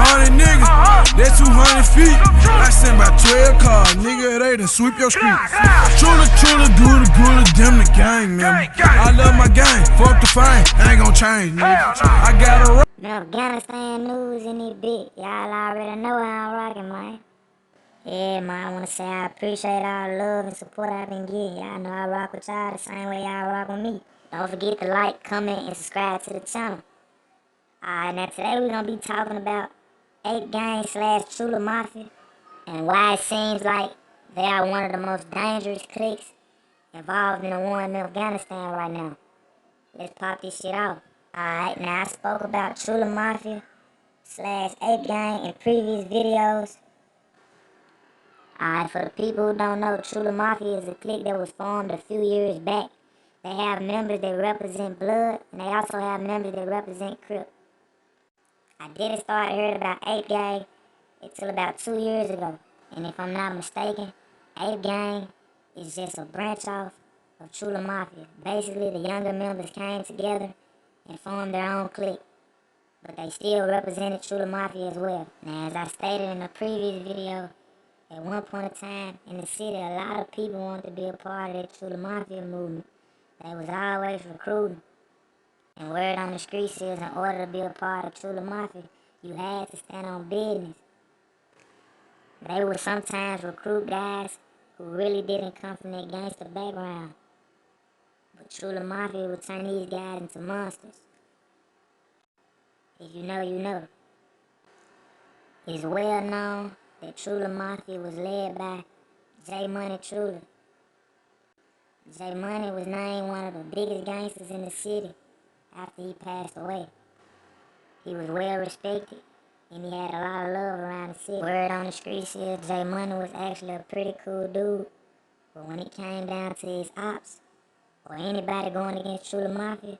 100 niggas, that's 200 feet. I sent about 12 cars, nigga, they done sweep your street. Trulla, gooda, them the gang member. I love my gang, fuck the fame, I ain't gon' change, nigga. I got a Afghanistan news in this bit. Y'all already know how I'm rocking, man. Yeah, man, I wanna say I appreciate all the love and support I've been getting. Y'all know I rock with y'all the same way y'all rock with me. Don't forget to like, comment, and subscribe to the channel. Alright, now today we're gonna be talking about ApeGang / TrullaMafia and why it seems like they are one of the most dangerous cliques involved in the war in Afghanistan right now. Let's pop this shit off. Alright, now I spoke about TrullaMafia / ApeGang in previous videos. Alright, for the people who don't know, TrullaMafia is a clique that was formed a few years back. They have members that represent Blood, and they also have members that represent Crip. I didn't start hearing about ApeGang until about 2 years ago. And if I'm not mistaken, ApeGang is just a branch off of TrullaMafia. Basically, the younger members came together and formed their own clique, but they still represented TrullaMafia as well. Now, as I stated in a previous video, at one point in time in the city, a lot of people wanted to be a part of that TrullaMafia movement. They was always recruiting. And word on the streets is, in order to be a part of TrullaMafia, you had to stand on business. They would sometimes recruit guys who really didn't come from that gangster background. But TrullaMafia would turn these guys into monsters. If you know, you know. It's well known that TrullaMafia was led by J Money Trulla. J Money was named one of the biggest gangsters in the city after he passed away. He was well respected, and he had a lot of love around the city. Word on the streets is J Money was actually a pretty cool dude, but when it came down to his ops, or anybody going against TrullaMafia,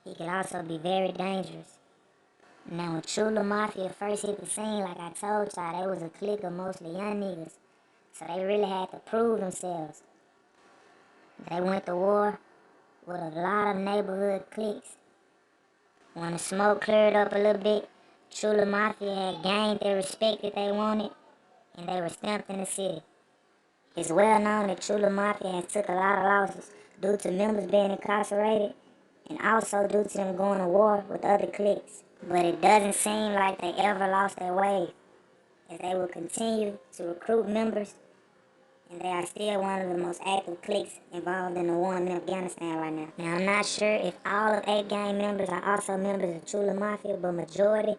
he could also be very dangerous. Now, when TrullaMafia first hit the scene, like I told y'all, they was a clique of mostly young niggas, so they really had to prove themselves. They went to war with a lot of neighborhood cliques. When the smoke cleared up a little bit, TrullaMafia had gained the respect that they wanted, and they were stamped in the city. It's well known that TrullaMafia has took a lot of losses due to members being incarcerated, and also due to them going to war with other cliques. But it doesn't seem like they ever lost their way, as they will continue to recruit members, and they are still one of the most active cliques involved in the war in Afghanistan right now. Now, I'm not sure if all of ApeGang members are also members of TrullaMafia, but majority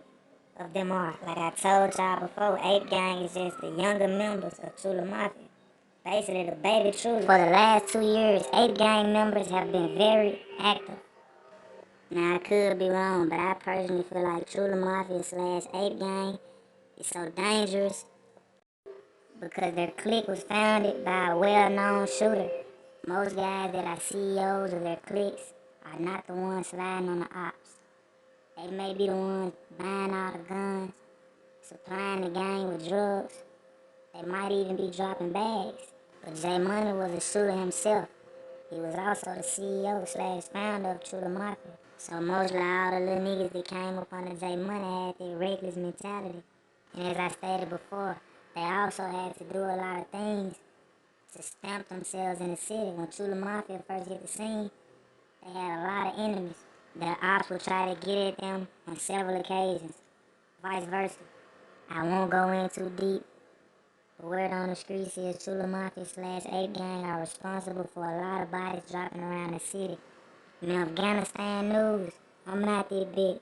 of them are. Like I told y'all before, ApeGang is just the younger members of TrullaMafia. Basically, the baby Trulla. For the last 2 years, ApeGang members have been very active. Now, I could be wrong, but I personally feel like TrullaMafia / ApeGang is so dangerous because their clique was founded by a well-known shooter. Most guys that are CEOs of their cliques are not the ones sliding on the ops. They may be the ones buying all the guns, supplying the gang with drugs. They might even be dropping bags. But J Money was a shooter himself. He was also the CEO / founder of TrullaMafia. So mostly all the little niggas that came up under J Money had that reckless mentality. And as I stated before, they also had to do a lot of things to stamp themselves in the city. When TrullaMafia first hit the scene, they had a lot of enemies. The ops would try to get at them on several occasions, vice versa. I won't go in too deep, but word on the streets is TrullaMafia / ApeGang are responsible for a lot of bodies dropping around the city. In Afghanistan news, I'm not that big.